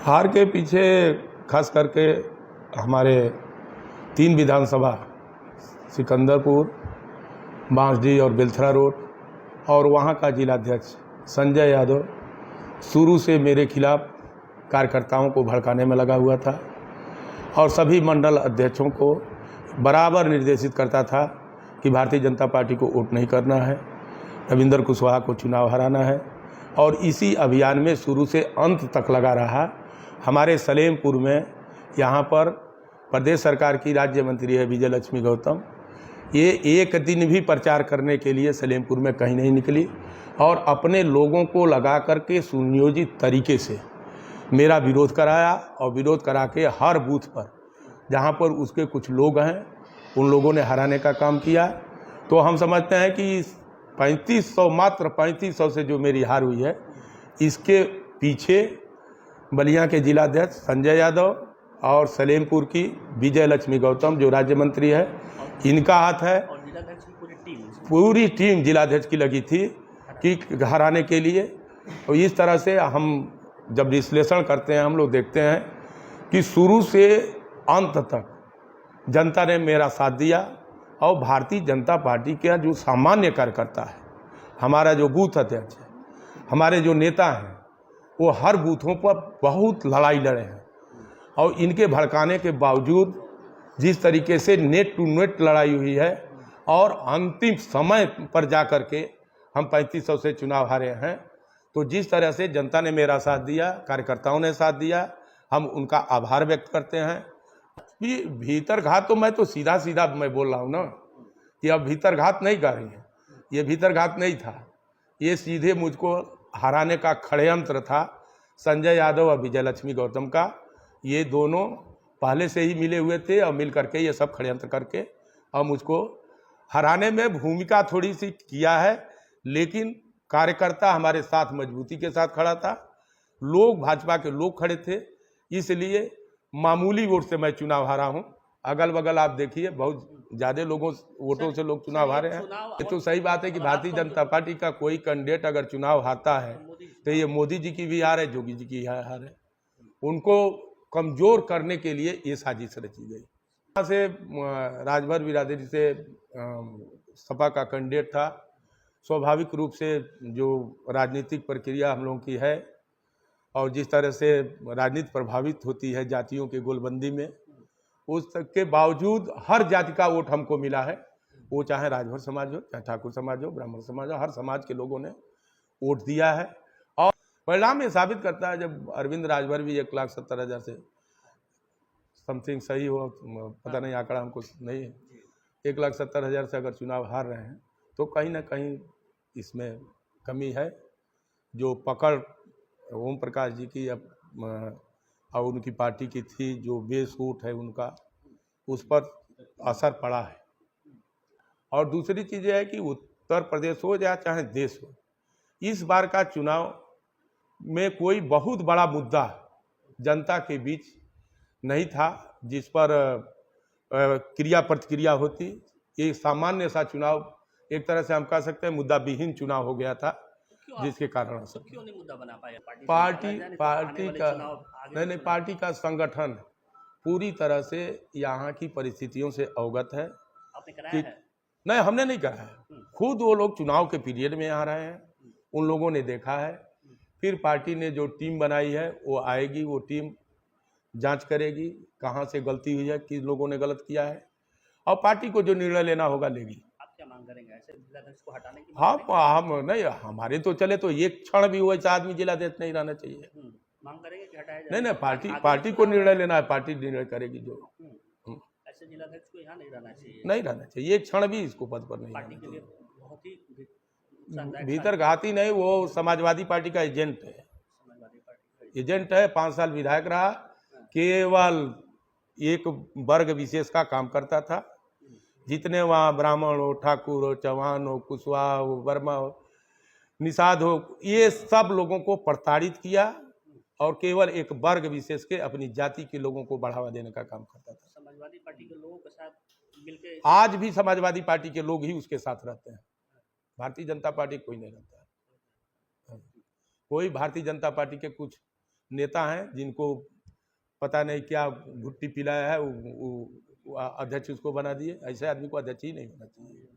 हार के पीछे खास करके हमारे 3 विधानसभा सिकंदरपुर, बांसडीह और बेलथरा रोड और वहाँ का जिलाध्यक्ष संजय यादव शुरू से मेरे खिलाफ कार्यकर्ताओं को भड़काने में लगा हुआ था और सभी मंडल अध्यक्षों को बराबर निर्देशित करता था कि भारतीय जनता पार्टी को वोट नहीं करना है, रविंद्र कुशवाहा को चुनाव हराना है। और इसी अभियान में शुरू से अंत तक लगा रहा। हमारे सलेमपुर में यहाँ पर प्रदेश सरकार की राज्य मंत्री है विजय लक्ष्मी गौतम, ये एक दिन भी प्रचार करने के लिए सलेमपुर में कहीं नहीं निकली और अपने लोगों को लगा करके सुनियोजित तरीके से मेरा विरोध कराया और विरोध करा के हर बूथ पर जहाँ पर उसके कुछ लोग हैं उन लोगों ने हराने का काम किया। तो हम समझते हैं कि 3500 मात्र 3500 से जो मेरी हार हुई है, इसके पीछे बलिया के जिलाध्यक्ष संजय यादव और सलेमपुर की विजय लक्ष्मी गौतम जो राज्य मंत्री है, इनका हाथ है। पूरी टीम जिलाध्यक्ष की लगी थी कि हराने के लिए। तो इस तरह से हम जब विश्लेषण करते हैं हम लोग देखते हैं कि शुरू से अंत तक जनता ने मेरा साथ दिया और भारतीय जनता पार्टी का जो सामान्य कार्यकर्ता है, हमारा जो बूथ अध्यक्ष है, हमारे जो नेता हैं, वो हर बूथों पर बहुत लड़ाई लड़े हैं और इनके भड़काने के बावजूद जिस तरीके से नेट टू नेट लड़ाई हुई है और अंतिम समय पर जा कर के हम 3500 से चुनाव हारे हैं। तो जिस तरह से जनता ने मेरा साथ दिया, कार्यकर्ताओं ने साथ दिया, हम उनका आभार व्यक्त करते हैं। कि भीतर घात तो मैं तो सीधा सीधा मैं बोल रहा हूँ ना कि अब भीतर घात नहीं कर रही है, ये भीतर घात नहीं था, ये सीधे मुझको हराने का षड्यंत्र था संजय यादव और विजय लक्ष्मी गौतम का। ये दोनों पहले से ही मिले हुए थे और मिल करके ये सब षड्यंत्र करके और मुझको हराने में भूमिका थोड़ी सी किया है, लेकिन कार्यकर्ता हमारे साथ मजबूती के साथ खड़ा था, लोग भाजपा के लोग खड़े थे, इसलिए मामूली वोट से मैं चुनाव हारा हूं। अगल बगल आप देखिए बहुत ज़्यादा वोटों से लोग चुनाव हारे हैं। ये तो सही बात है कि भारतीय जनता पार्टी का कोई कैंडिडेट अगर चुनाव हारता है तो ये मोदी जी की भी हार है, योगी जी की हार है। उनको कमज़ोर करने के लिए ये साजिश रची गई। यहाँ से राजभर बिरादरी से सपा का कैंडिडेट था। स्वाभाविक रूप से जो राजनीतिक प्रक्रिया हम लोगों की है और जिस तरह से राजनीति प्रभावित होती है जातियों के गोलबंदी में, उस तक के बावजूद हर जाति का वोट हमको मिला है। वो चाहे राजभर समाज हो, चाहे ठाकुर समाज हो, ब्राह्मण समाज हो, हर समाज के लोगों ने वोट दिया है। और परिणाम ये साबित करता है जब अरविंद राजभर भी 1,70,000 से समथिंग सही हो, पता नहीं आंकड़ा हमको नहीं है, 1,70,000 से अगर चुनाव हार रहे हैं तो कहीं ना कहीं इसमें कमी है। जो पकड़ ओम प्रकाश जी की और उनकी पार्टी की थी, जो बेस वोट है उनका, उस पर असर पड़ा है। और दूसरी चीज़ यह है कि उत्तर प्रदेश हो या चाहे देश हो, इस बार का चुनाव में कोई बहुत बड़ा मुद्दा जनता के बीच नहीं था जिस पर क्रिया प्रतिक्रिया होती। ये सामान्य सा चुनाव, एक तरह से हम कह सकते हैं मुद्दा विहीन चुनाव हो गया था, जिसके कारण क्यों नहीं मुद्दा बना पाया पार्टी का संगठन पूरी तरह से यहाँ की परिस्थितियों से अवगत है। आपने कराया है? नहीं, हमने नहीं कराया, खुद वो लोग चुनाव के पीरियड में आ रहे हैं, उन लोगों ने देखा है। फिर पार्टी ने जो टीम बनाई है वो आएगी, वो टीम जांच करेगी कहाँ से गलती हुई है, किस लोगों ने गलत किया है, और पार्टी को जो निर्णय लेना होगा लेगी। क्या मांग करेंगे ऐसे जिलाध्यक्ष को हटाने की? हम नहीं, हमारे तो चले तो एक क्षण भी वैसा आदमी जिलाध्यक्ष नहीं रहना चाहिए। मांग करेंगे कि हटाया जाए? नहीं, पार्टी को निर्णय लेना है, पार्टी निर्णय करेगी जो। ऐसे जिलाध्यक्ष को यहाँ नहीं रहना चाहिए, नहीं रहना चाहिए, एक क्षण भी इसको पद पर नहीं। पार्टी के लिए बहुत ही भीतर घाती नहीं, वो समाजवादी पार्टी का एजेंट है, एजेंट है। 5 साल विधायक रहा, केवल एक वर्ग विशेष का काम करता था। जितने वहाँ ब्राह्मण हो, ठाकुर हो, चौहान हो, कुशवाहा हो, वर्मा हो, निषाद हो, ये सब लोगों को प्रताड़ित किया और केवल एक वर्ग विशेष के अपनी जाति के लोगों को बढ़ावा देने का काम करता था। समाजवादी पार्टी के लोगों के साथ मिलकर आज भी समाजवादी पार्टी के लोग ही उसके साथ रहते हैं, भारतीय जनता पार्टी कोई नहीं रहता है। कोई भारतीय जनता पार्टी के कुछ नेता हैं जिनको पता नहीं क्या घुट्टी पिलाया है, वो अध्यक्ष उसको बना दिए। ऐसे आदमी को अध्यक्ष ही नहीं होना चाहिए।